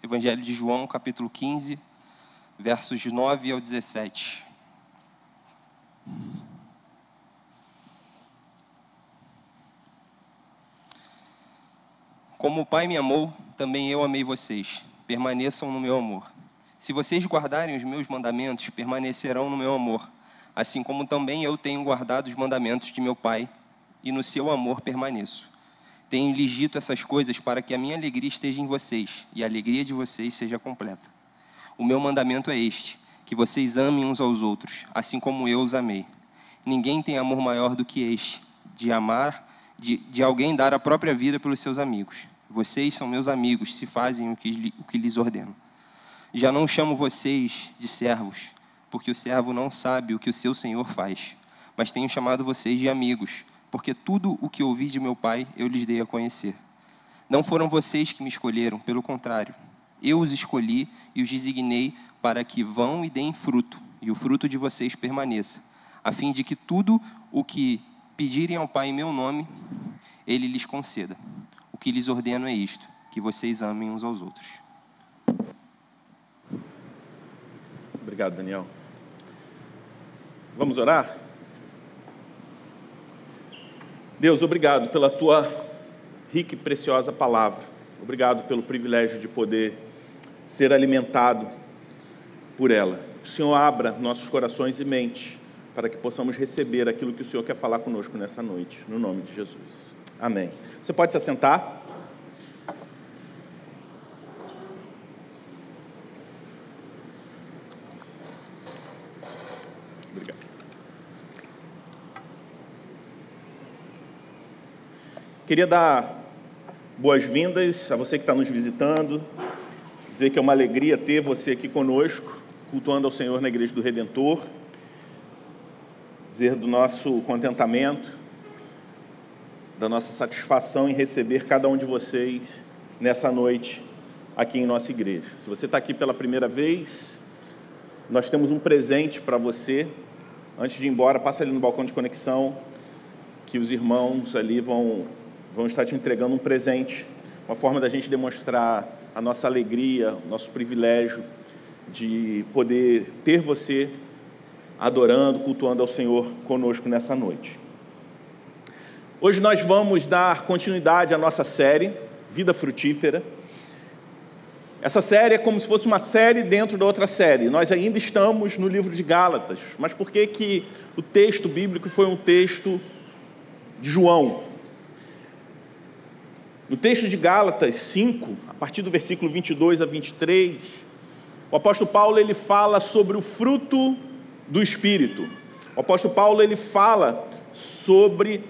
Evangelho de João, capítulo 15, versos de 9 ao 17. Como o Pai me amou, também eu amei vocês. Permaneçam no meu amor. Se vocês guardarem os meus mandamentos, permanecerão no meu amor, assim como também eu tenho guardado os mandamentos de meu Pai, e no seu amor permaneço. Tenho-lhes dito essas coisas para que a minha alegria esteja em vocês, e a alegria de vocês seja completa. O meu mandamento é este, que vocês amem uns aos outros, assim como eu os amei. Ninguém tem amor maior do que este, de alguém dar a própria vida pelos seus amigos. Vocês são meus amigos, se fazem o que lhes ordeno. Já não chamo vocês de servos, porque o servo não sabe o que o seu senhor faz. Mas tenho chamado vocês de amigos, porque tudo o que ouvi de meu Pai eu lhes dei a conhecer. Não foram vocês que me escolheram, pelo contrário. Eu os escolhi e os designei para que vão e deem fruto, e o fruto de vocês permaneça, a fim de que tudo o que pedirem ao Pai em meu nome, Ele lhes conceda. O que lhes ordeno é isto, que vocês amem uns aos outros. Obrigado, Daniel. Vamos orar? Deus, obrigado pela tua rica e preciosa palavra. Obrigado pelo privilégio de poder ser alimentado por ela. Que o Senhor abra nossos corações e mente para que possamos receber aquilo que o Senhor quer falar conosco nessa noite, no nome de Jesus. Amém. Você pode se assentar? Obrigado. Queria dar boas-vindas a você que está nos visitando, dizer que é uma alegria ter você aqui conosco, cultuando ao Senhor na Igreja do Redentor, dizer do nosso contentamento, da nossa satisfação em receber cada um de vocês nessa noite aqui em nossa igreja. Se você está aqui pela primeira vez, nós temos um presente para você. Antes de ir embora, passa ali no balcão de conexão, que os irmãos ali vão estar te entregando um presente, uma forma da gente demonstrar a nossa alegria, o nosso privilégio de poder ter você adorando, cultuando ao Senhor conosco nessa noite. Hoje nós vamos dar continuidade à nossa série, Vida Frutífera. Essa série é como se fosse uma série dentro da outra série. Nós ainda estamos no livro de Gálatas, mas por que o texto bíblico foi um texto de João? No texto de Gálatas 5, a partir do versículo 22 a 23, o apóstolo Paulo ele fala sobre o fruto do Espírito. O apóstolo Paulo ele fala sobre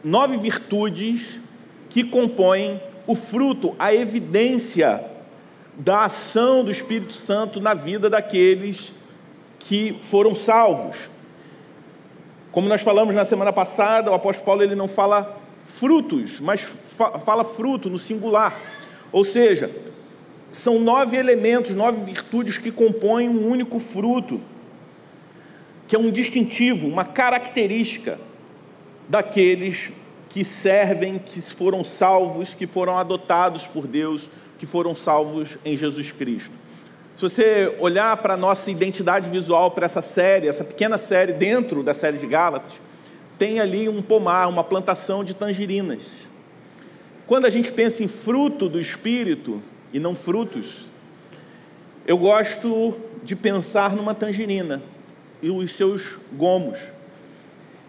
9 virtudes que compõem o fruto, a evidência da ação do Espírito Santo na vida daqueles que foram salvos. Como nós falamos na semana passada, o apóstolo Paulo ele não fala frutos, mas fala fruto no singular. Ou seja, são 9 elementos, 9 virtudes que compõem um único fruto, que é um distintivo, uma característica daqueles que servem, que foram salvos, que foram adotados por Deus, que foram salvos em Jesus Cristo. Se você olhar para a nossa identidade visual, para essa série, essa pequena série dentro da série de Gálatas, tem ali um pomar, uma plantação de tangerinas. Quando a gente pensa em fruto do Espírito e não frutos, eu gosto de pensar numa tangerina e os seus gomos.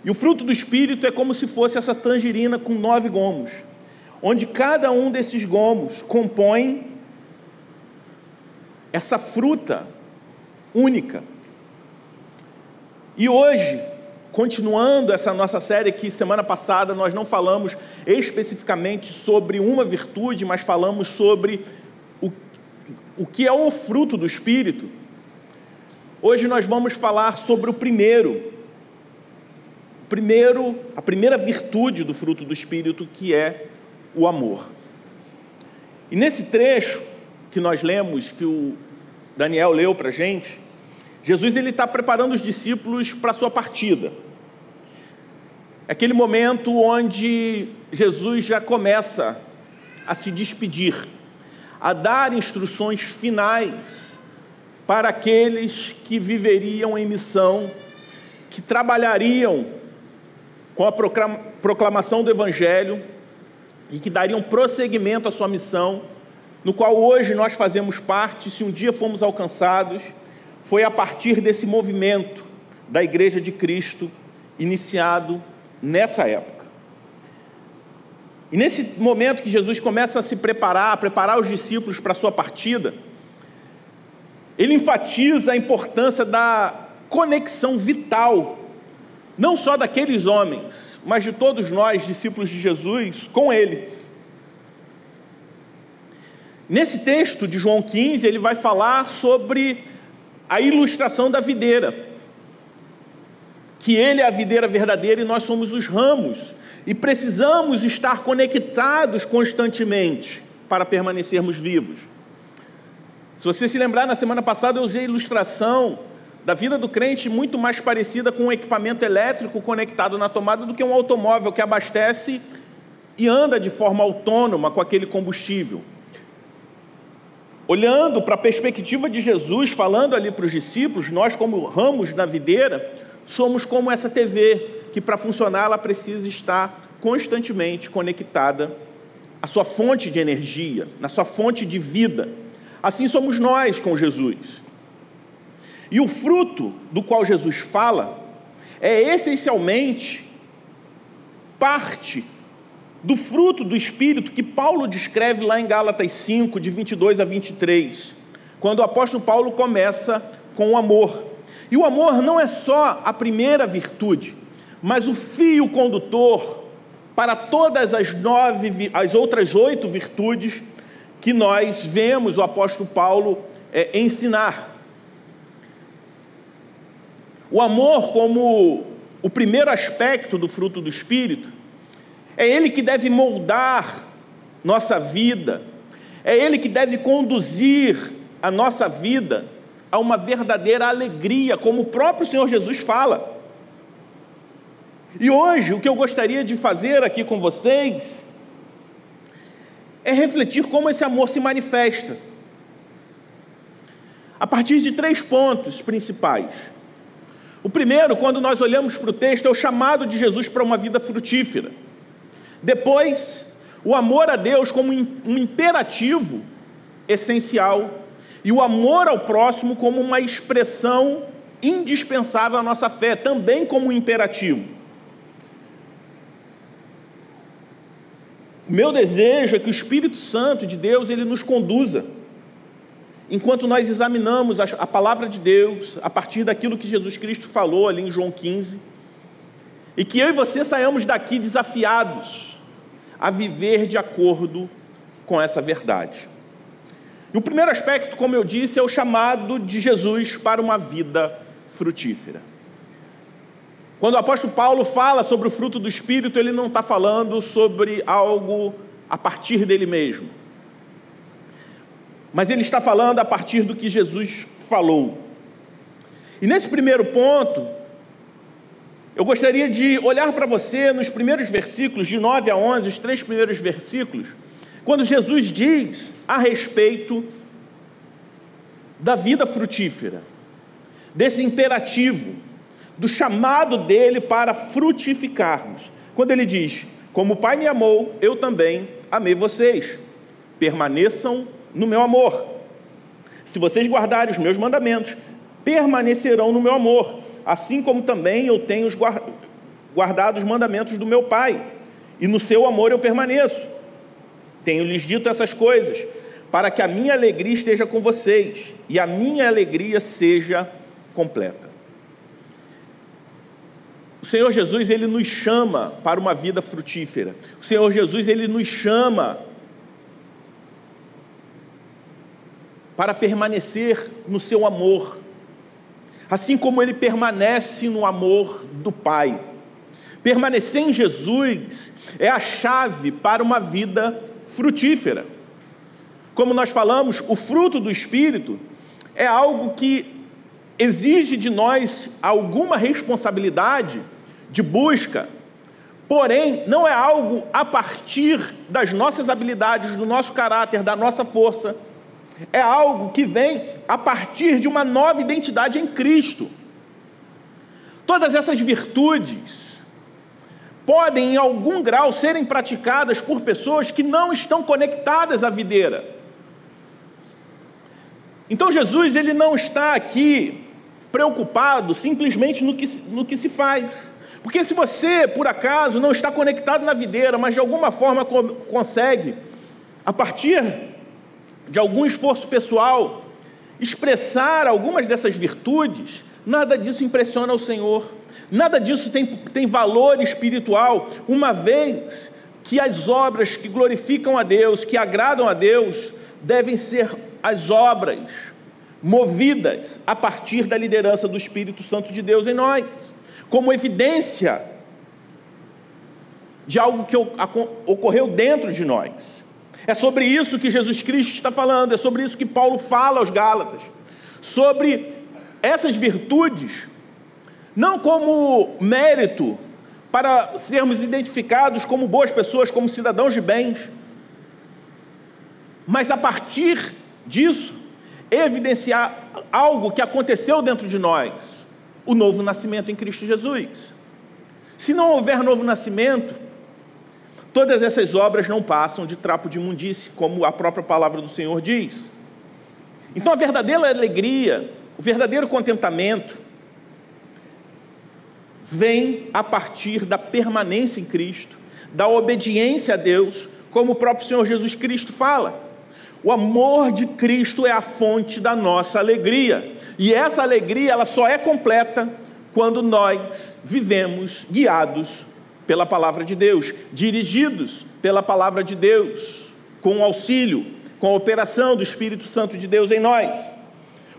E o fruto do Espírito é como se fosse essa tangerina com 9 gomos, onde cada um desses gomos compõe essa fruta única. E hoje, continuando essa nossa série que semana passada nós não falamos especificamente sobre uma virtude, mas falamos sobre o que é o fruto do Espírito. Hoje nós vamos falar sobre a primeira virtude do fruto do Espírito, que é o amor. E nesse trecho que nós lemos, que o Daniel leu para a gente, Jesus está preparando os discípulos para a sua partida. É aquele momento onde Jesus já começa a se despedir. a dar instruções finais para aqueles que viveriam em missão, que trabalhariam com a proclamação do Evangelho e que dariam prosseguimento à sua missão, no qual hoje nós fazemos parte. Se um dia fomos alcançados, foi a partir desse movimento da Igreja de Cristo, iniciado nessa época. E nesse momento que Jesus começa a se preparar, a preparar os discípulos para a sua partida, ele enfatiza a importância da conexão vital, não só daqueles homens, mas de todos nós, discípulos de Jesus, com ele. Nesse texto de João 15, ele vai falar sobre a ilustração da videira, que ele é a videira verdadeira e nós somos os ramos, e precisamos estar conectados constantemente para permanecermos vivos. Se você se lembrar, na semana passada eu usei a ilustração da vida do crente muito mais parecida com um equipamento elétrico conectado na tomada do que um automóvel que abastece e anda de forma autônoma com aquele combustível. Olhando para a perspectiva de Jesus, falando ali para os discípulos, nós como ramos na videira, somos como essa TV, que para funcionar ela precisa estar constantemente conectada à sua fonte de energia, na sua fonte de vida. Assim somos nós com Jesus. E o fruto do qual Jesus fala é essencialmente parte do fruto do Espírito que Paulo descreve lá em Gálatas 5, de 22 a 23, quando o apóstolo Paulo começa com o amor. E o amor não é só a primeira virtude, mas o fio condutor para todas as outras 8 virtudes que nós vemos o apóstolo Paulo ensinar. O amor, como o primeiro aspecto do fruto do Espírito, é ele que deve moldar nossa vida, é ele que deve conduzir a nossa vida a uma verdadeira alegria, como o próprio Senhor Jesus fala. E hoje, o que eu gostaria de fazer aqui com vocês é refletir como esse amor se manifesta, a partir de 3 pontos principais. O primeiro, quando nós olhamos para o texto, é o chamado de Jesus para uma vida frutífera. Depois, o amor a Deus como um imperativo essencial e o amor ao próximo como uma expressão indispensável à nossa fé, também como um imperativo. O meu desejo é que o Espírito Santo de Deus ele nos conduza, enquanto nós examinamos a palavra de Deus, a partir daquilo que Jesus Cristo falou ali em João 15, e que eu e você saiamos daqui desafiados a viver de acordo com essa verdade. E o primeiro aspecto, como eu disse, é o chamado de Jesus para uma vida frutífera. Quando o apóstolo Paulo fala sobre o fruto do Espírito, ele não está falando sobre algo a partir dele mesmo, mas ele está falando a partir do que Jesus falou. E nesse primeiro ponto, eu gostaria de olhar para você nos primeiros versículos, de 9 a 11, os 3 primeiros versículos, quando Jesus diz a respeito da vida frutífera, desse imperativo, do chamado dele para frutificarmos. Quando ele diz, como o Pai me amou, eu também amei vocês. Permaneçam no meu amor. Se vocês guardarem os meus mandamentos, permanecerão no meu amor, assim como também eu tenho guardado os mandamentos do meu Pai, e no seu amor eu permaneço. Tenho-lhes dito essas coisas, para que a minha alegria esteja com vocês, e a minha alegria seja completa. O Senhor Jesus, ele nos chama para uma vida frutífera. O Senhor Jesus, ele nos chama para permanecer no seu amor, assim como ele permanece no amor do Pai. Permanecer em Jesus é a chave para uma vida frutífera. Como nós falamos, o fruto do Espírito é algo que exige de nós alguma responsabilidade de busca Porém, não é algo a partir das nossas habilidades, do nosso caráter, da nossa força. É algo que vem a partir de uma nova identidade em Cristo. Todas essas virtudes podem, em algum grau, serem praticadas por pessoas que não estão conectadas à videira. Então Jesus, ele não está aqui preocupado simplesmente no que se faz. Porque se você, por acaso, não está conectado na videira, mas de alguma forma consegue, a partir de algum esforço pessoal, expressar algumas dessas virtudes, nada disso impressiona o Senhor. Nada disso tem valor espiritual, uma vez que as obras que glorificam a Deus, que agradam a Deus, devem ser as obras movidas a partir da liderança do Espírito Santo de Deus em nós, como evidência de algo que ocorreu dentro de nós. É sobre isso que Jesus Cristo está falando, é sobre isso que Paulo fala aos Gálatas, sobre essas virtudes, não como mérito para sermos identificados como boas pessoas, como cidadãos de bens, mas a partir disso, evidenciar algo que aconteceu dentro de nós, o novo nascimento em Cristo Jesus. Se não houver novo nascimento, todas essas obras não passam de trapo de imundície, como a própria palavra do Senhor diz. Então a verdadeira alegria, o verdadeiro contentamento, vem a partir da permanência em Cristo, da obediência a Deus, como o próprio Senhor Jesus Cristo fala. O amor de Cristo é a fonte da nossa alegria. E essa alegria, ela só é completa quando nós vivemos guiados pela palavra de Deus, dirigidos pela palavra de Deus, com o auxílio, com a operação do Espírito Santo de Deus em nós.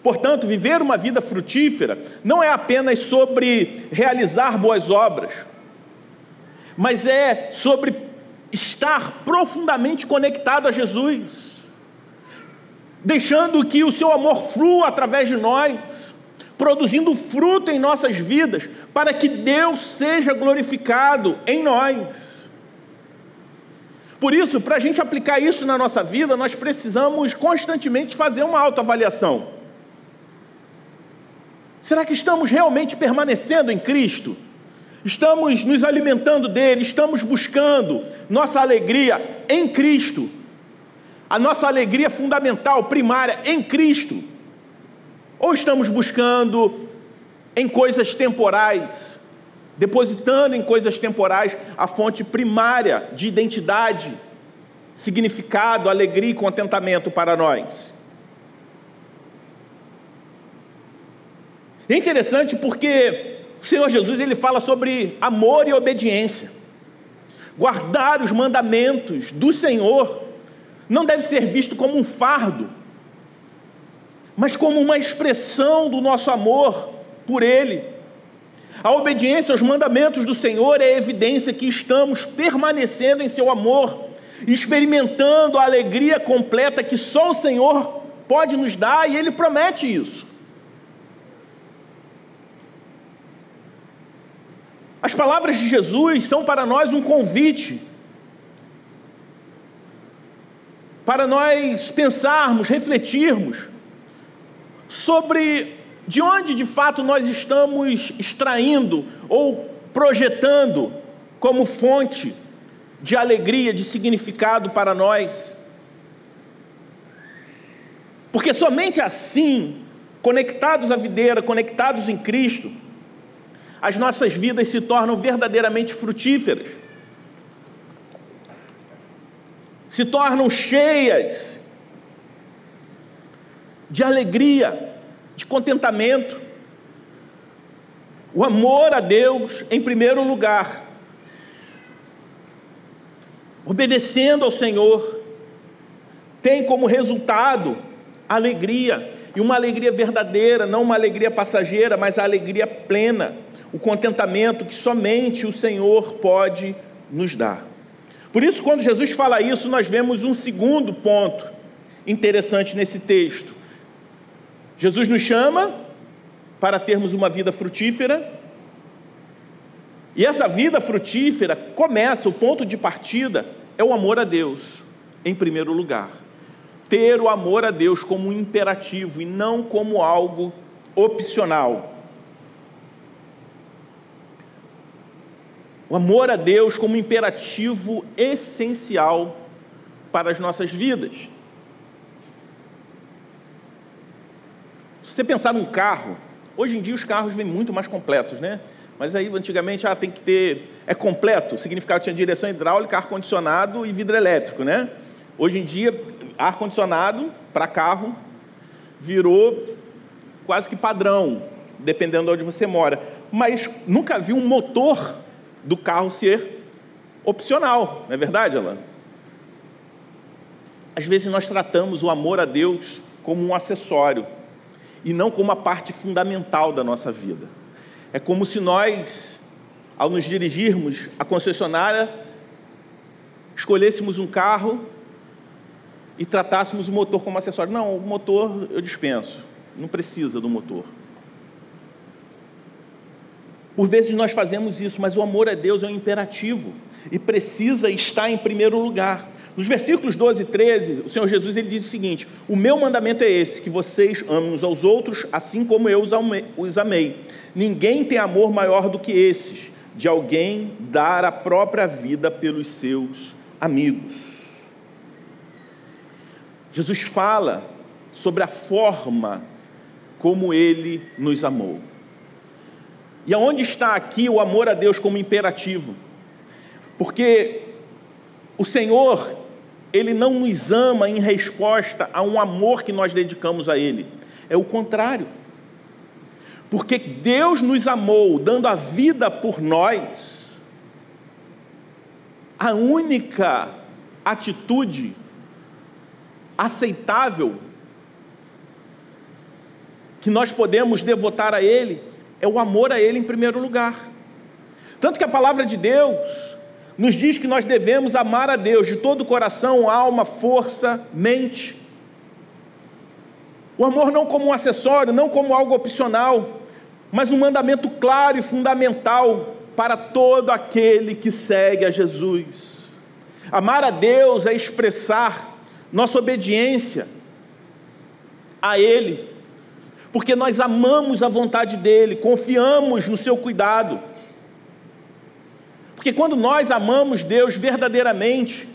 Portanto, viver uma vida frutífera não é apenas sobre realizar boas obras, mas é sobre estar profundamente conectado a Jesus, deixando que o seu amor flua através de nós, produzindo fruto em nossas vidas, para que Deus seja glorificado em nós. Por isso, para a gente aplicar isso na nossa vida, nós precisamos constantemente fazer uma autoavaliação. Será que estamos realmente permanecendo em Cristo? Estamos nos alimentando dele? Estamos buscando nossa alegria em Cristo? A nossa alegria fundamental, primária, em Cristo? Ou estamos buscando em coisas temporais, depositando em coisas temporais a fonte primária de identidade, significado, alegria e contentamento para nós? É interessante porque o Senhor Jesus, ele fala sobre amor e obediência. Guardar os mandamentos do Senhor não deve ser visto como um fardo, mas como uma expressão do nosso amor por Ele. A obediência aos mandamentos do Senhor é a evidência que estamos permanecendo em seu amor, experimentando a alegria completa que só o Senhor pode nos dar, e Ele promete isso. As palavras de Jesus são para nós um convite, para nós pensarmos, refletirmos sobre de onde de fato nós estamos extraindo ou projetando como fonte de alegria, de significado para nós. Porque somente assim, conectados à videira, conectados em Cristo, as nossas vidas se tornam verdadeiramente frutíferas, se tornam cheias de alegria, de contentamento. O amor a Deus em primeiro lugar, obedecendo ao Senhor, tem como resultado alegria, e uma alegria verdadeira, não uma alegria passageira, mas a alegria plena, o contentamento que somente o Senhor pode nos dar. Por isso, quando Jesus fala isso, nós vemos um segundo ponto interessante nesse texto. Jesus nos chama para termos uma vida frutífera, E essa vida frutífera começa, o ponto de partida é o amor a Deus, em primeiro lugar. Ter o amor a Deus como um imperativo e não como algo opcional. O amor a Deus como imperativo essencial para as nossas vidas. Se você pensar num carro, hoje em dia os carros vêm muito mais completos, né? Mas aí antigamente tem que ter, é completo, significava que tinha direção hidráulica, ar-condicionado e vidro elétrico, né? Hoje em dia, ar-condicionado para carro virou quase que padrão, dependendo de onde você mora. Mas nunca vi um motor do carro ser opcional, não é verdade, Alan? Às vezes nós tratamos o amor a Deus como um acessório e não como uma parte fundamental da nossa vida. É como se nós, ao nos dirigirmos à concessionária, escolhêssemos um carro e tratássemos o motor como acessório. Não, o motor eu dispenso, não precisa do motor. Por vezes nós fazemos isso, mas o amor a Deus é um imperativo e precisa estar em primeiro lugar. Nos versículos 12 e 13, o Senhor Jesus ele diz o seguinte: o meu mandamento é esse, que vocês amem uns aos outros, assim como eu os amei. Ninguém tem amor maior do que esses, de alguém dar a própria vida pelos seus amigos. Jesus fala sobre a forma como Ele nos amou. E aonde está aqui o amor a Deus como imperativo? Porque o Senhor, Ele não nos ama em resposta a um amor que nós dedicamos a Ele. É o contrário. Porque Deus nos amou, dando a vida por nós, a única atitude aceitável que nós podemos devotar a Ele é o amor a Ele em primeiro lugar. Tanto que a palavra de Deus nos diz que nós devemos amar a Deus de todo o coração, alma, força, mente. O amor não como um acessório, não como algo opcional, mas um mandamento claro e fundamental para todo aquele que segue a Jesus. Amar a Deus é expressar nossa obediência a Ele, porque nós amamos a vontade dEle, confiamos no seu cuidado. Porque quando nós amamos Deus verdadeiramente,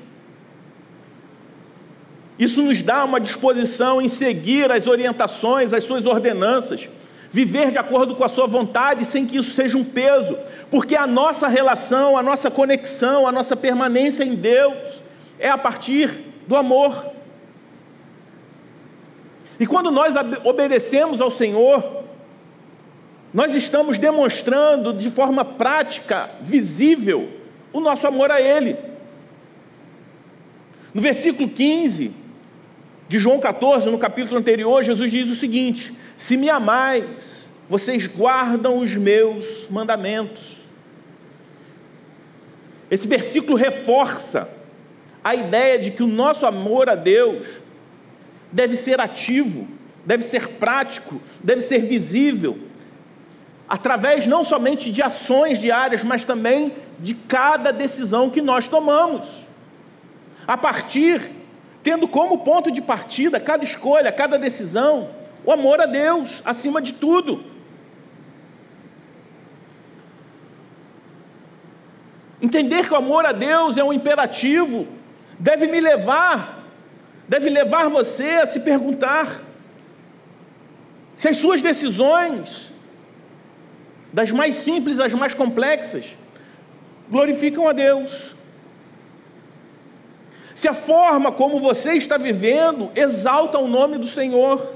isso nos dá uma disposição em seguir as orientações, as suas ordenanças, viver de acordo com a sua vontade, sem que isso seja um peso, porque a nossa relação, a nossa conexão, a nossa permanência em Deus é a partir do amor. E quando nós obedecemos ao Senhor, nós estamos demonstrando de forma prática, visível, o nosso amor a Ele. No versículo 15 de João 14, no capítulo anterior, Jesus diz o seguinte: se me amais, vocês guardam os meus mandamentos. Esse versículo reforça a ideia de que o nosso amor a Deus deve ser ativo, deve ser prático, deve ser visível, através não somente de ações diárias, mas também de cada decisão que nós tomamos. A partir, tendo como ponto de partida, cada escolha, cada decisão, o amor a Deus, acima de tudo. Entender que o amor a Deus é um imperativo, deve levar você a se perguntar se as suas decisões, das mais simples às mais complexas, glorificam a Deus. Se a forma como você está vivendo exalta o nome do Senhor.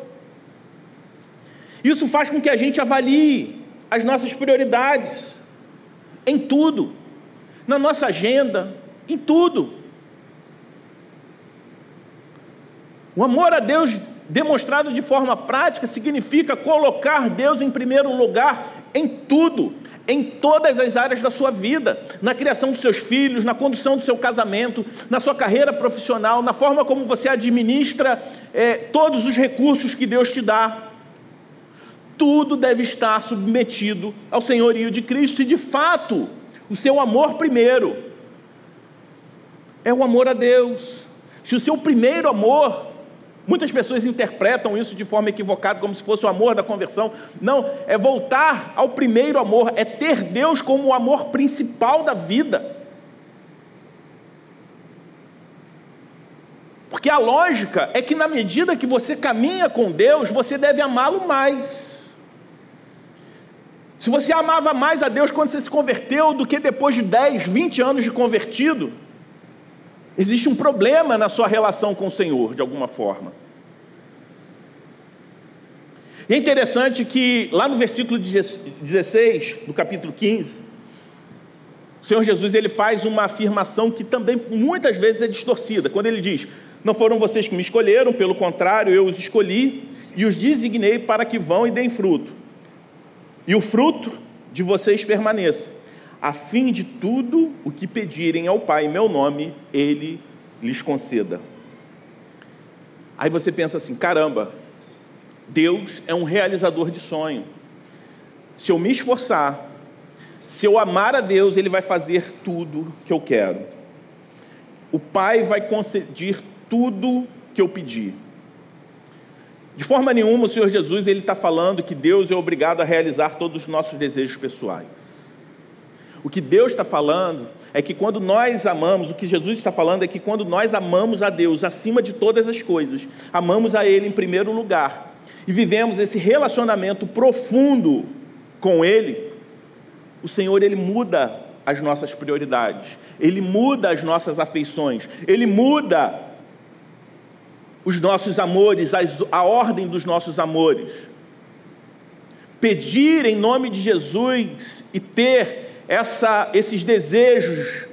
Isso faz com que a gente avalie as nossas prioridades em tudo, na nossa agenda, em tudo. O amor a Deus demonstrado de forma prática significa colocar Deus em primeiro lugar em tudo, em todas as áreas da sua vida, na criação dos seus filhos, na condução do seu casamento, na sua carreira profissional, na forma como você administra todos os recursos que Deus te dá. Tudo deve estar submetido ao senhorio de Cristo e, de fato, O seu amor primeiro é o amor a Deus. Se o seu primeiro amor, muitas pessoas interpretam isso de forma equivocada, como se fosse o amor da conversão. Não, é voltar ao primeiro amor, é ter Deus como o amor principal da vida. Porque a lógica é que na medida que você caminha com Deus, você deve amá-lo mais. Se você amava mais a Deus quando você se converteu do que depois de 10, 20 anos de convertido, existe um problema na sua relação com o Senhor, de alguma forma. E é interessante que lá no versículo 16, do capítulo 15, o Senhor Jesus ele faz uma afirmação que também muitas vezes é distorcida, quando ele diz: não foram vocês que me escolheram, pelo contrário, eu os escolhi e os designei para que vão e deem fruto. E o fruto de vocês permaneça, a fim de tudo o que pedirem ao Pai em meu nome, Ele lhes conceda. Aí você pensa assim: caramba, Deus é um realizador de sonho. Se eu me esforçar, se eu amar a Deus, Ele vai fazer tudo que eu quero. O Pai vai conceder tudo que eu pedir. De forma nenhuma o Senhor Jesus ele está falando que Deus é obrigado a realizar todos os nossos desejos pessoais. O que Deus está falando é que quando nós amamos, o que Jesus está falando é que quando nós amamos a Deus acima de todas as coisas, amamos a Ele em primeiro lugar, e vivemos esse relacionamento profundo com Ele, o Senhor ele muda as nossas prioridades, Ele muda as nossas afeições, Ele muda os nossos amores, a ordem dos nossos amores. Pedir em nome de Jesus e ter esses desejos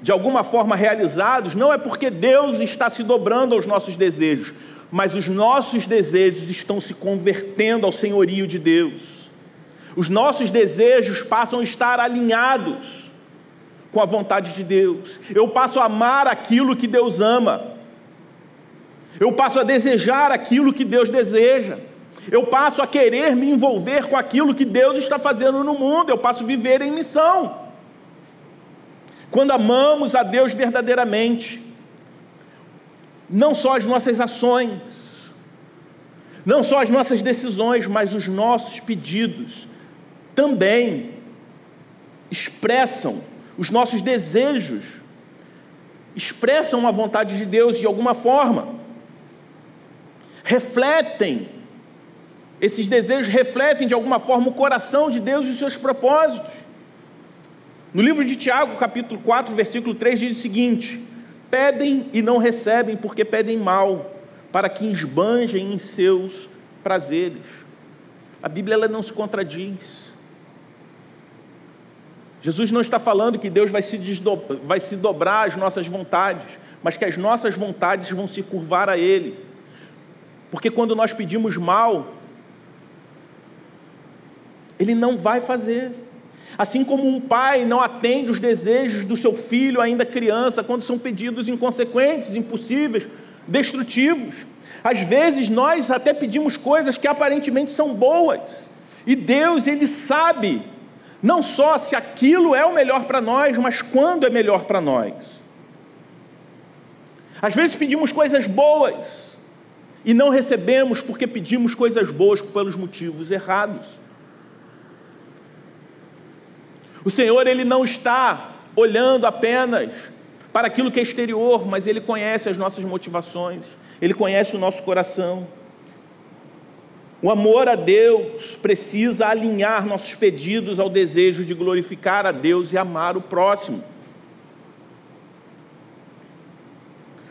de alguma forma realizados, não é porque Deus está se dobrando aos nossos desejos, mas os nossos desejos estão se convertendo ao senhorio de Deus. Os nossos desejos passam a estar alinhados com a vontade de Deus. Eu passo a amar aquilo que Deus ama. Eu passo a desejar aquilo que Deus deseja. Eu passo a querer me envolver com aquilo que Deus está fazendo no mundo. Eu passo a viver em missão. Quando amamos a Deus verdadeiramente, não só as nossas ações, não só as nossas decisões, mas os nossos pedidos também expressam os nossos desejos, expressam a vontade de Deus de alguma forma. Esses desejos refletem de alguma forma o coração de Deus e os seus propósitos. No livro de Tiago, capítulo 4, versículo 3, diz o seguinte: pedem e não recebem, porque pedem mal, para que esbanjem em seus prazeres. A Bíblia ela não se contradiz. Jesus não está falando que Deus vai se dobrar às nossas vontades, mas que as nossas vontades vão se curvar a Ele. Porque quando nós pedimos mal, Ele não vai fazer. Assim como um pai não atende os desejos do seu filho ainda criança, quando são pedidos inconsequentes, impossíveis, destrutivos. Às vezes nós até pedimos coisas que aparentemente são boas, e Deus ele sabe, não só se aquilo é o melhor para nós, mas quando é melhor para nós. Às vezes pedimos coisas boas, e não recebemos porque pedimos coisas boas pelos motivos errados. O Senhor ele não está olhando apenas para aquilo que é exterior, mas Ele conhece as nossas motivações, Ele conhece o nosso coração. O amor a Deus precisa alinhar nossos pedidos ao desejo de glorificar a Deus e amar o próximo.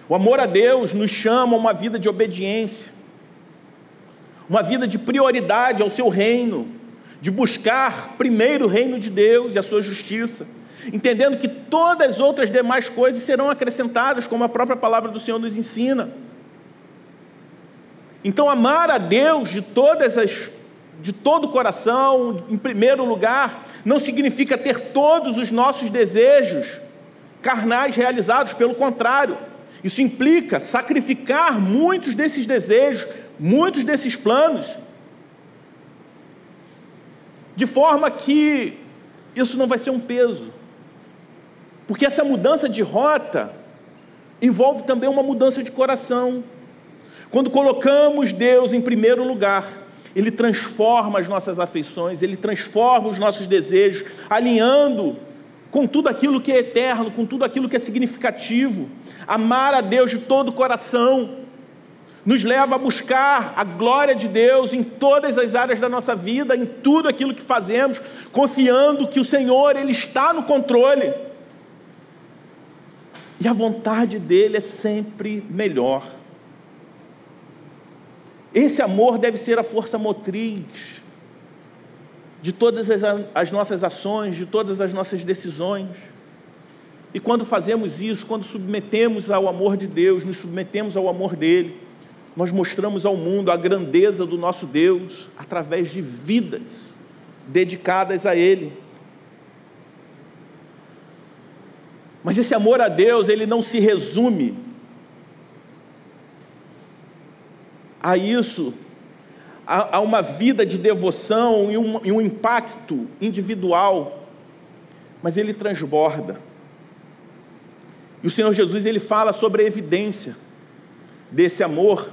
O amor a Deus nos chama a uma vida de obediência, uma vida de prioridade ao seu reino, de buscar primeiro o reino de Deus e a sua justiça, entendendo que todas as outras demais coisas serão acrescentadas, como a própria palavra do Senhor nos ensina. Então, amar a Deus de todo o coração, em primeiro lugar, não significa ter todos os nossos desejos carnais realizados, pelo contrário, isso implica sacrificar muitos desses desejos, muitos desses planos, de forma que isso não vai ser um peso. Porque essa mudança de rota envolve também uma mudança de coração. Quando colocamos Deus em primeiro lugar, Ele transforma as nossas afeições, Ele transforma os nossos desejos, alinhando com tudo aquilo que é eterno, com tudo aquilo que é significativo. Amar a Deus de todo o coração nos leva a buscar a glória de Deus em todas as áreas da nossa vida, em tudo aquilo que fazemos, confiando que o Senhor, Ele está no controle. E a vontade dEle é sempre melhor. Esse amor deve ser a força motriz de todas as nossas ações, de todas as nossas decisões. E quando fazemos isso, quando submetemos ao amor de Deus, nos submetemos ao amor dEle, nós mostramos ao mundo a grandeza do nosso Deus através de vidas dedicadas a Ele. Mas esse amor a Deus, ele não se resume a isso, a uma vida de devoção e um impacto individual, mas ele transborda. E o Senhor Jesus, ele fala sobre a evidência desse amor,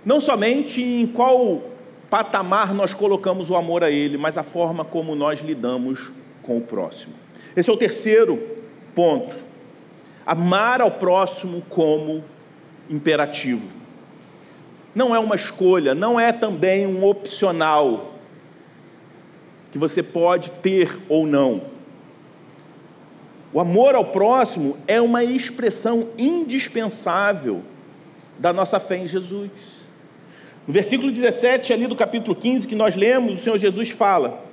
não somente em qual patamar nós colocamos o amor a Ele, mas a forma como nós lidamos com o próximo. Esse é o terceiro ponto. Amar ao próximo como imperativo. Não é uma escolha, não é também um opcional que você pode ter ou não. O amor ao próximo é uma expressão indispensável da nossa fé em Jesus. No versículo 17, ali do capítulo 15, que nós lemos, o Senhor Jesus fala: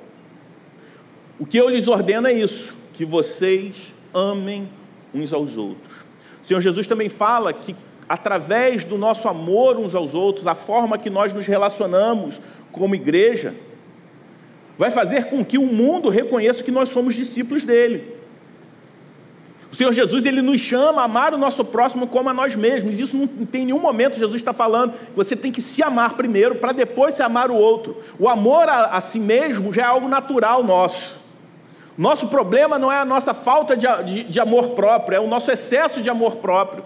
o que eu lhes ordeno é isso, que vocês amem uns aos outros. O Senhor Jesus também fala que, através do nosso amor uns aos outros, a forma que nós nos relacionamos como igreja, vai fazer com que o mundo reconheça que nós somos discípulos dele. O Senhor Jesus, ele nos chama a amar o nosso próximo como a nós mesmos. Isso não tem nenhum momento Jesus está falando que você tem que se amar primeiro para depois se amar o outro. O amor a si mesmo já é algo natural nosso. Nosso problema não é a nossa falta de amor próprio, é o nosso excesso de amor próprio.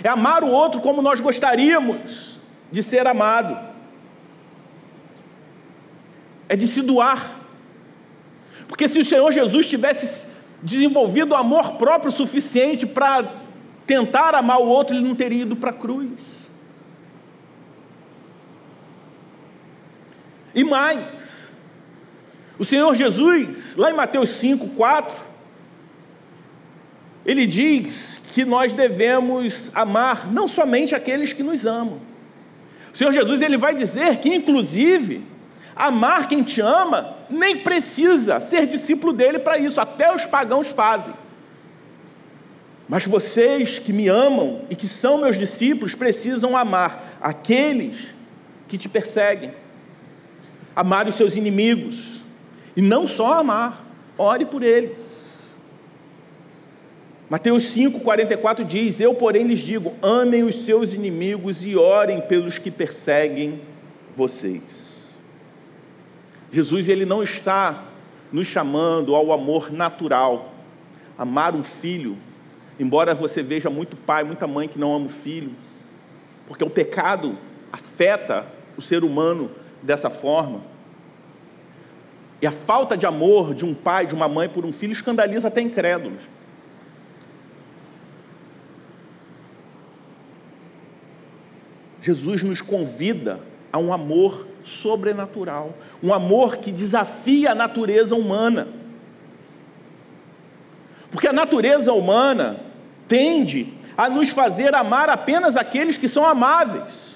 É amar o outro como nós gostaríamos de ser amado. É de se doar. Porque se o Senhor Jesus tivesse desenvolvido amor próprio suficiente para tentar amar o outro, ele não teria ido para a cruz. E mais, o Senhor Jesus, lá em Mateus 5:4, ele diz que nós devemos amar não somente aqueles que nos amam. O Senhor Jesus, ele vai dizer que, inclusive, amar quem te ama nem precisa ser discípulo dele para isso, até os pagãos fazem. Mas vocês que me amam e que são meus discípulos precisam amar aqueles que te perseguem, amar os seus inimigos, e não só amar, ore por eles. Mateus 5:44 diz: eu, porém, lhes digo, amem os seus inimigos e orem pelos que perseguem vocês. Jesus, ele não está nos chamando ao amor natural. Amar um filho, embora você veja muito pai, muita mãe que não ama o filho, porque o pecado afeta o ser humano dessa forma. E a falta de amor de um pai, de uma mãe por um filho escandaliza até incrédulos. Jesus nos convida a um amor sobrenatural, um amor que desafia a natureza humana. Porque a natureza humana tende a nos fazer amar apenas aqueles que são amáveis,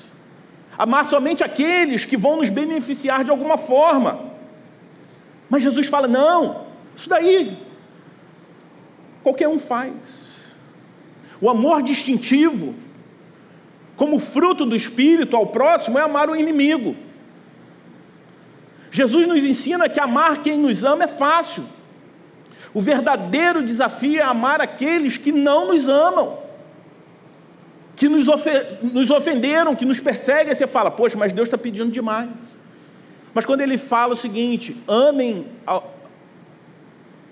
amar somente aqueles que vão nos beneficiar de alguma forma. Mas Jesus fala: não, isso daí qualquer um faz. O amor distintivo, como fruto do Espírito ao próximo, é amar o inimigo. Jesus nos ensina que amar quem nos ama é fácil. O verdadeiro desafio é amar aqueles que não nos amam, que nos ofenderam, que nos perseguem. Aí você fala: poxa, mas Deus está pedindo demais. Mas quando ele fala o seguinte: amem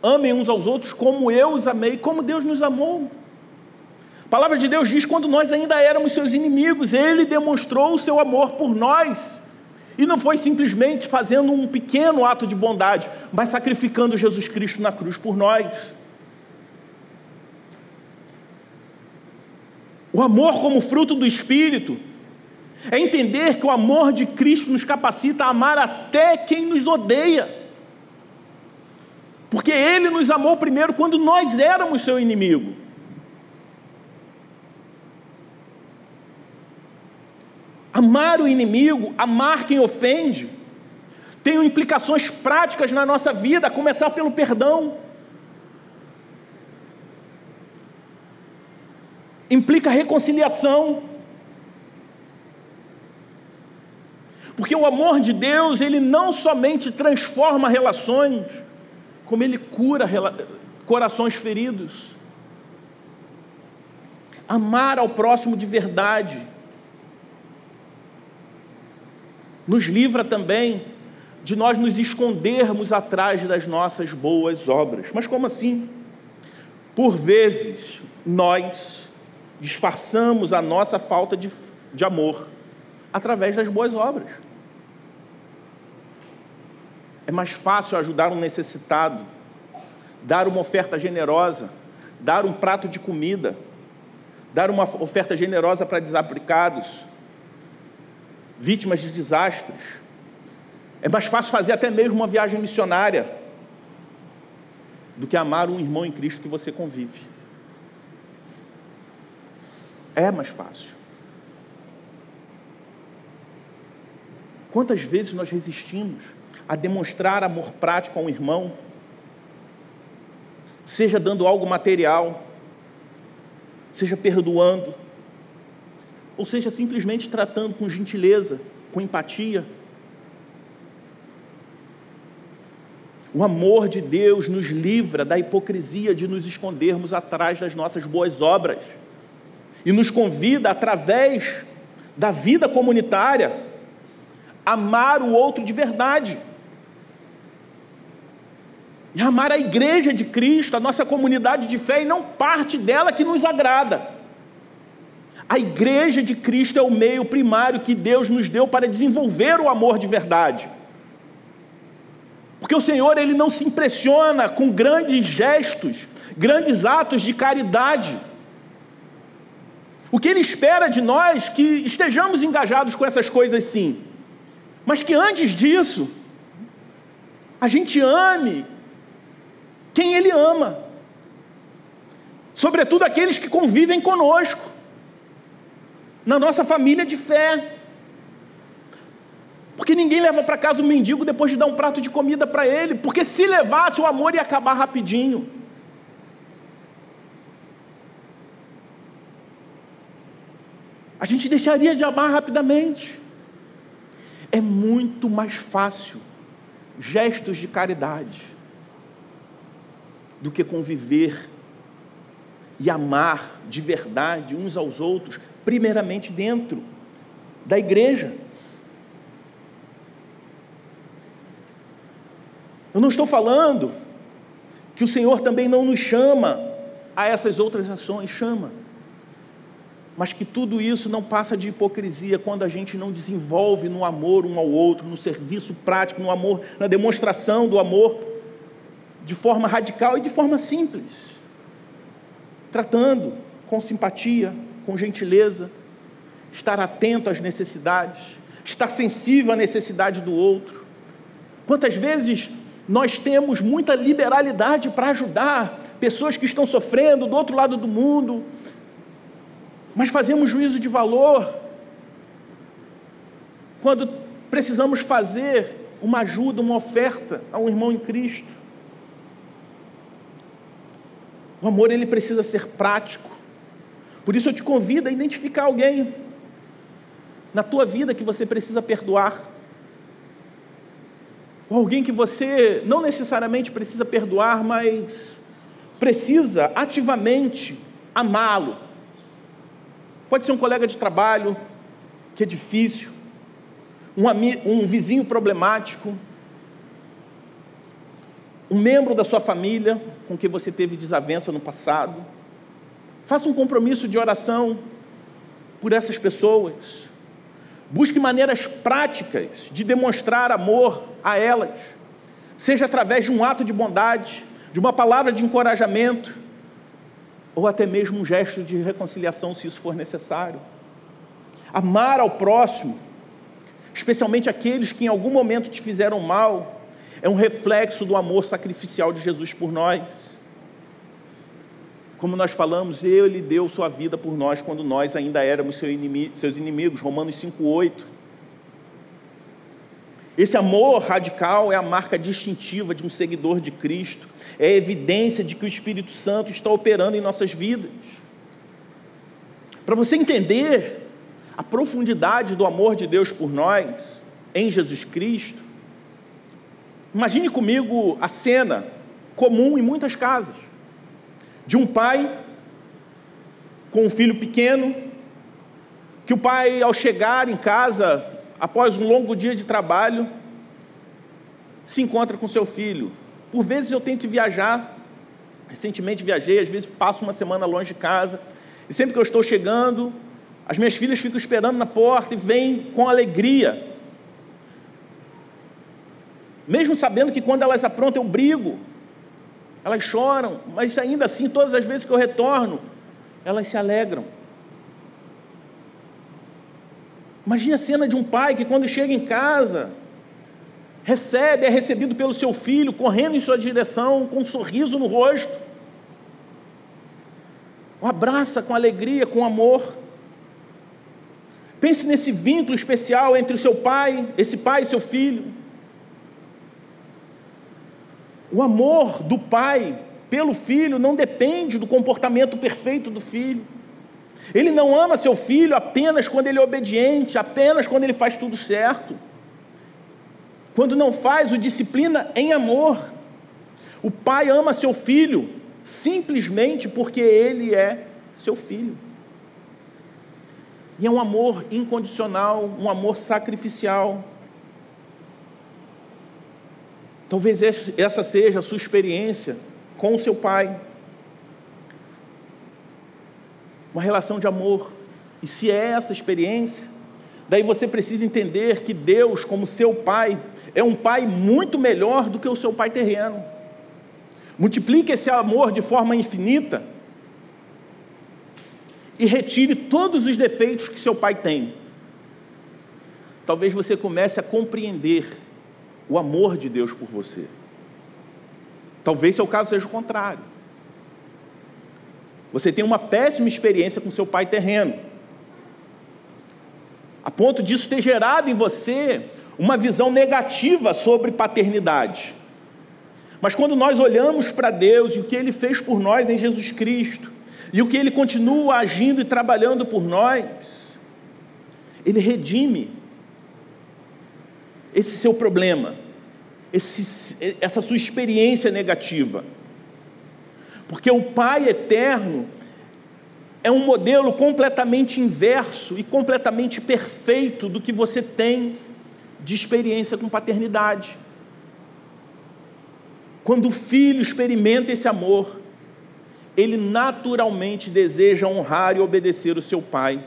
amem uns aos outros como eu os amei, como Deus nos amou. A palavra de Deus diz, quando nós ainda éramos seus inimigos, Ele demonstrou o seu amor por nós. E não foi simplesmente fazendo um pequeno ato de bondade, mas sacrificando Jesus Cristo na cruz por nós. O amor como fruto do Espírito é entender que o amor de Cristo nos capacita a amar até quem nos odeia. Porque Ele nos amou primeiro quando nós éramos seu inimigo. Amar o inimigo, amar quem ofende, tem implicações práticas na nossa vida, a começar pelo perdão. Implica reconciliação. Porque o amor de Deus, ele não somente transforma relações, como ele cura corações feridos. Amar ao próximo de verdade nos livra também de nós nos escondermos atrás das nossas boas obras. Mas como assim? Por vezes, nós disfarçamos a nossa falta de amor através das boas obras. É mais fácil ajudar um necessitado, dar uma oferta generosa, dar um prato de comida, dar uma oferta generosa para desabrigados, vítimas de desastres. É mais fácil fazer até mesmo uma viagem missionária do que amar um irmão em Cristo que você convive. É mais fácil. Quantas vezes nós resistimos a demonstrar amor prático a um irmão, seja dando algo material, seja perdoando, ou seja simplesmente tratando com gentileza, com empatia. O amor de Deus nos livra da hipocrisia de nos escondermos atrás das nossas boas obras e nos convida, através da vida comunitária, a amar o outro de verdade. E amar a igreja de Cristo, a nossa comunidade de fé, e não parte dela que nos agrada. A igreja de Cristo é o meio primário que Deus nos deu para desenvolver o amor de verdade. Porque o Senhor, Ele não se impressiona com grandes gestos, grandes atos de caridade. O que Ele espera de nós é que estejamos engajados com essas coisas sim, mas que antes disso, a gente ame quem Ele ama, sobretudo aqueles que convivem conosco, na nossa família de fé. Porque ninguém leva para casa um mendigo depois de dar um prato de comida para ele, porque se levasse, o amor ia acabar rapidinho. A gente deixaria de amar rapidamente. É muito mais fácil gestos de caridade do que conviver e amar de verdade uns aos outros, primeiramente dentro da igreja. Eu não estou falando que o Senhor também não nos chama a essas outras ações, chama. Mas que tudo isso não passa de hipocrisia quando a gente não desenvolve no amor um ao outro, no serviço prático, no amor, na demonstração do amor, de forma radical e de forma simples. Tratando com simpatia, com gentileza, estar atento às necessidades, estar sensível à necessidade do outro. Quantas vezes nós temos muita liberalidade para ajudar pessoas que estão sofrendo do outro lado do mundo, mas fazemos juízo de valor quando precisamos fazer uma ajuda, uma oferta a um irmão em Cristo. O amor, ele precisa ser prático. Por isso eu te convido a identificar alguém na tua vida que você precisa perdoar, ou alguém que você não necessariamente precisa perdoar, mas precisa ativamente amá-lo. Pode ser um colega de trabalho que é difícil, um vizinho problemático, um membro da sua família com quem você teve desavença no passado. Faça um compromisso de oração por essas pessoas. Busque maneiras práticas de demonstrar amor a elas, seja através de um ato de bondade, de uma palavra de encorajamento, ou até mesmo um gesto de reconciliação, se isso for necessário. Amar ao próximo, especialmente aqueles que em algum momento te fizeram mal, é um reflexo do amor sacrificial de Jesus por nós. Como nós falamos, Ele deu sua vida por nós quando nós ainda éramos seus inimigos, Romanos 5,8. Esse amor radical é a marca distintiva de um seguidor de Cristo, é a evidência de que o Espírito Santo está operando em nossas vidas. Para você entender a profundidade do amor de Deus por nós, em Jesus Cristo, imagine comigo a cena comum em muitas casas, de um pai com um filho pequeno, que o pai, ao chegar em casa, após um longo dia de trabalho, se encontra com seu filho. Por vezes eu tenho que viajar, recentemente viajei, às vezes passo uma semana longe de casa, e sempre que eu estou chegando, as minhas filhas ficam esperando na porta e vêm com alegria, mesmo sabendo que quando elas aprontam eu brigo, elas choram, mas ainda assim, todas as vezes que eu retorno, elas se alegram. Imagine a cena de um pai que quando chega em casa, é recebido pelo seu filho, correndo em sua direção, com um sorriso no rosto, o abraça com alegria, com amor. Pense nesse vínculo especial entre o seu pai, esse pai e seu filho. O amor do pai pelo filho não depende do comportamento perfeito do filho. Ele não ama seu filho apenas quando ele é obediente, apenas quando ele faz tudo certo. Quando não faz, o disciplina em amor. O pai ama seu filho simplesmente porque ele é seu filho. E é um amor incondicional, um amor sacrificial. Talvez essa seja a sua experiência com o seu pai. Uma relação de amor. E se é essa experiência, daí você precisa entender que Deus, como seu pai, é um pai muito melhor do que o seu pai terreno. Multiplique esse amor de forma infinita e retire todos os defeitos que seu pai tem. Talvez você comece a compreender o amor de Deus por você. Talvez seu caso seja o contrário. Você tem uma péssima experiência com seu pai terreno, a ponto disso ter gerado em você uma visão negativa sobre paternidade. Mas quando nós olhamos para Deus e o que Ele fez por nós em Jesus Cristo, e o que Ele continua agindo e trabalhando por nós, Ele redime esse seu problema, essa sua experiência negativa. Porque o Pai eterno é um modelo completamente inverso e completamente perfeito do que você tem de experiência com paternidade. Quando o filho experimenta esse amor, ele naturalmente deseja honrar e obedecer o seu pai.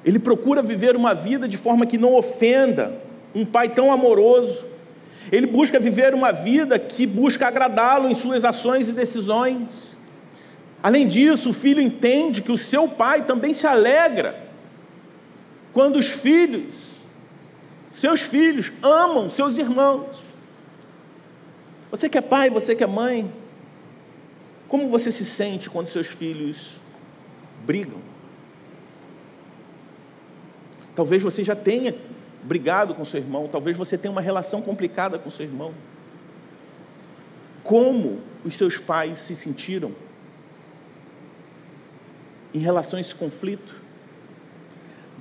Ele procura viver uma vida de forma que não ofenda um pai tão amoroso. Ele busca viver uma vida que busca agradá-lo em suas ações e decisões. Além disso, o filho entende que o seu pai também se alegra quando os filhos, seus filhos, amam seus irmãos. Você que é pai, você que é mãe, como você se sente quando seus filhos brigam? Talvez você já tenha brigado com seu irmão, talvez você tenha uma relação complicada com seu irmão. Como os seus pais se sentiram em relação a esse conflito?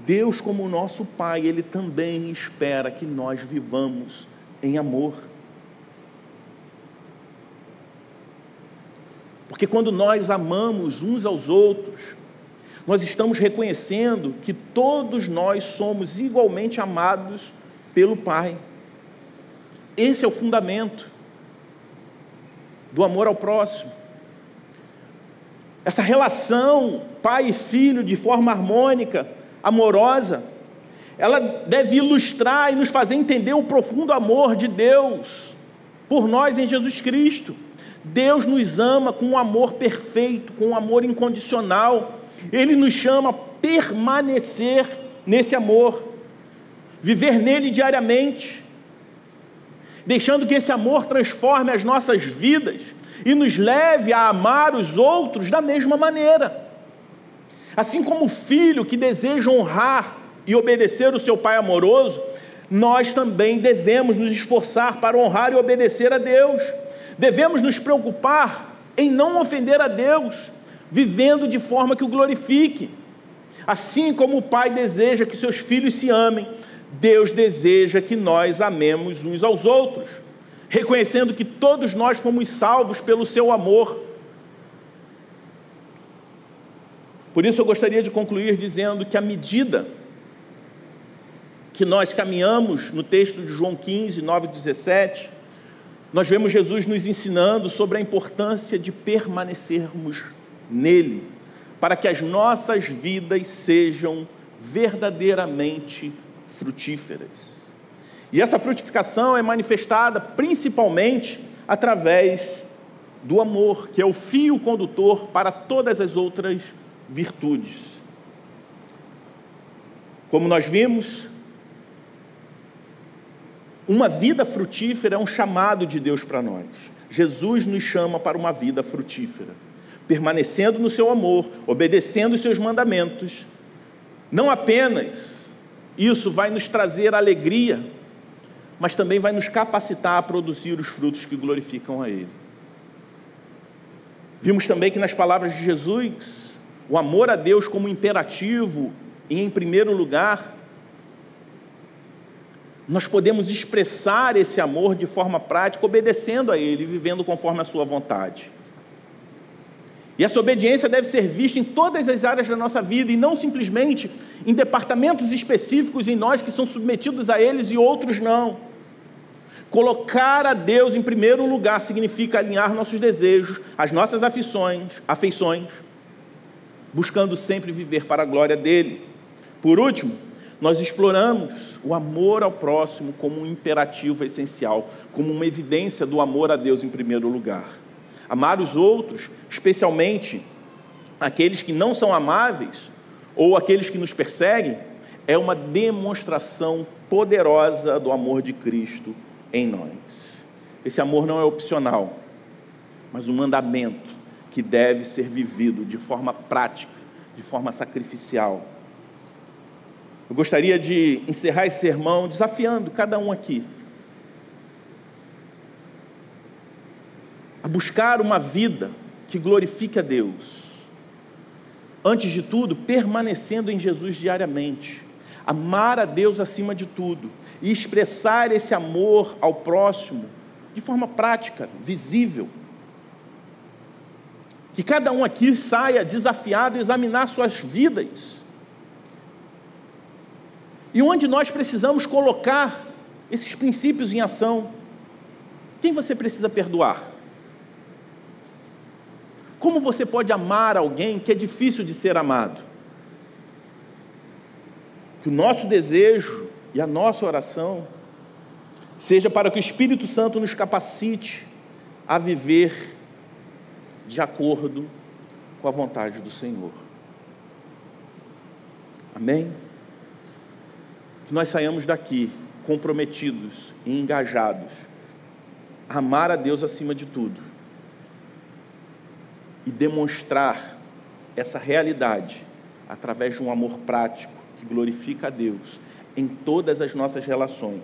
Deus, como nosso Pai, Ele também espera que nós vivamos em amor. Porque quando nós amamos uns aos outros, nós estamos reconhecendo que todos nós somos igualmente amados pelo Pai. Esse é o fundamento. do amor ao próximo. Essa relação pai e filho de forma harmônica, amorosa, ela deve ilustrar e nos fazer entender o profundo amor de Deus por nós em Jesus Cristo. Deus nos ama com um amor perfeito, com um amor incondicional. Ele nos chama a permanecer nesse amor, viver nele diariamente, deixando que esse amor transforme as nossas vidas e nos leve a amar os outros da mesma maneira. Assim como o filho que deseja honrar e obedecer o seu pai amoroso, nós também devemos nos esforçar para honrar e obedecer a Deus. Devemos nos preocupar em não ofender a Deus, vivendo de forma que o glorifique. Assim como o pai deseja que seus filhos se amem, Deus deseja que nós amemos uns aos outros, reconhecendo que todos nós fomos salvos pelo seu amor. Por isso eu gostaria de concluir dizendo que à medida que nós caminhamos no texto de João 15, 9 e 17, nós vemos Jesus nos ensinando sobre a importância de permanecermos nele, para que as nossas vidas sejam verdadeiramente frutíferas. E essa frutificação é manifestada principalmente através do amor, que é o fio condutor para todas as outras virtudes. Como nós vimos, uma vida frutífera é um chamado de Deus para nós. Jesus nos chama para uma vida frutífera, permanecendo no seu amor, obedecendo os seus mandamentos. Não apenas isso vai nos trazer alegria, mas também vai nos capacitar a produzir os frutos que glorificam a Ele. Vimos também que nas palavras de Jesus, o amor a Deus como imperativo e em primeiro lugar, nós podemos expressar esse amor de forma prática, obedecendo a Ele, vivendo conforme a sua vontade. E essa obediência deve ser vista em todas as áreas da nossa vida, e não simplesmente em departamentos específicos em nós que são submetidos a eles e outros não. Colocar a Deus em primeiro lugar significa alinhar nossos desejos, as nossas afeições, buscando sempre viver para a glória dEle. Por último, nós exploramos o amor ao próximo como um imperativo essencial, como uma evidência do amor a Deus em primeiro lugar. Amar os outros, especialmente aqueles que não são amáveis ou aqueles que nos perseguem, é uma demonstração poderosa do amor de Cristo em nós. Esse amor não é opcional, mas um mandamento que deve ser vivido de forma prática, de forma sacrificial. Eu gostaria de encerrar esse sermão desafiando cada um aqui a buscar uma vida que glorifique a Deus. Antes de tudo, permanecendo em Jesus diariamente, amar a Deus acima de tudo e expressar esse amor ao próximo de forma prática, visível. Que cada um aqui saia desafiado a examinar suas vidas. E onde nós precisamos colocar esses princípios em ação. Quem você precisa perdoar? Como você pode amar alguém que é difícil de ser amado? Que o nosso desejo e a nossa oração seja para que o Espírito Santo nos capacite a viver de acordo com a vontade do Senhor. Amém? Que nós saiamos daqui comprometidos e engajados a amar a Deus acima de tudo e demonstrar essa realidade através de um amor prático que glorifica a Deus em todas as nossas relações,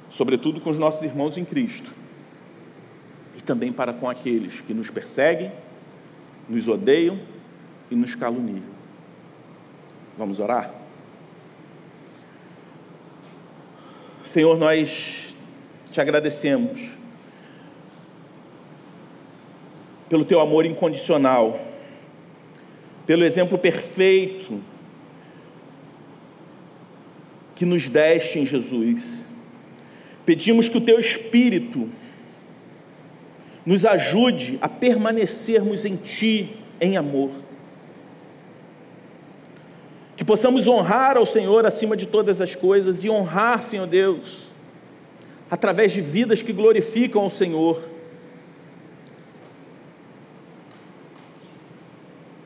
sobretudo com os nossos irmãos em Cristo e também para com aqueles que nos perseguem, nos odeiam e nos caluniam. Vamos orar? Senhor, nós te agradecemos pelo teu amor incondicional, pelo exemplo perfeito que nos deste em Jesus. Pedimos que o teu Espírito nos ajude a permanecermos em Ti, em amor. Que possamos honrar ao Senhor acima de todas as coisas e honrar, Senhor Deus, através de vidas que glorificam ao Senhor.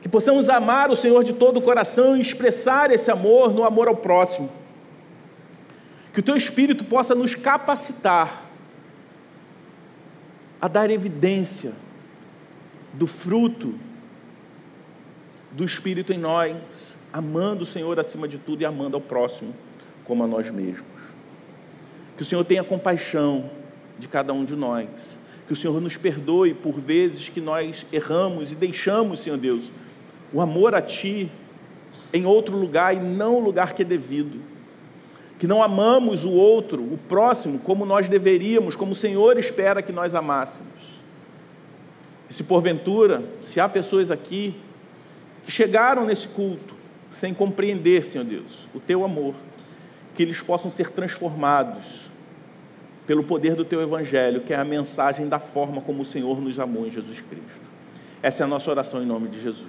Que possamos amar o Senhor de todo o coração e expressar esse amor no amor ao próximo. Que o Teu Espírito possa nos capacitar a dar evidência do fruto do Espírito em nós, amando o Senhor acima de tudo e amando ao próximo como a nós mesmos. Que o Senhor tenha compaixão de cada um de nós. Que o Senhor nos perdoe por vezes que nós erramos e deixamos, Senhor Deus, o amor a Ti em outro lugar e não o lugar que é devido. Que não amamos o outro, o próximo, como nós deveríamos, como o Senhor espera que nós amássemos. E se porventura, se há pessoas aqui que chegaram nesse culto sem compreender, Senhor Deus, o Teu amor, que eles possam ser transformados pelo poder do Teu Evangelho, que é a mensagem da forma como o Senhor nos amou em Jesus Cristo. Essa é a nossa oração em nome de Jesus.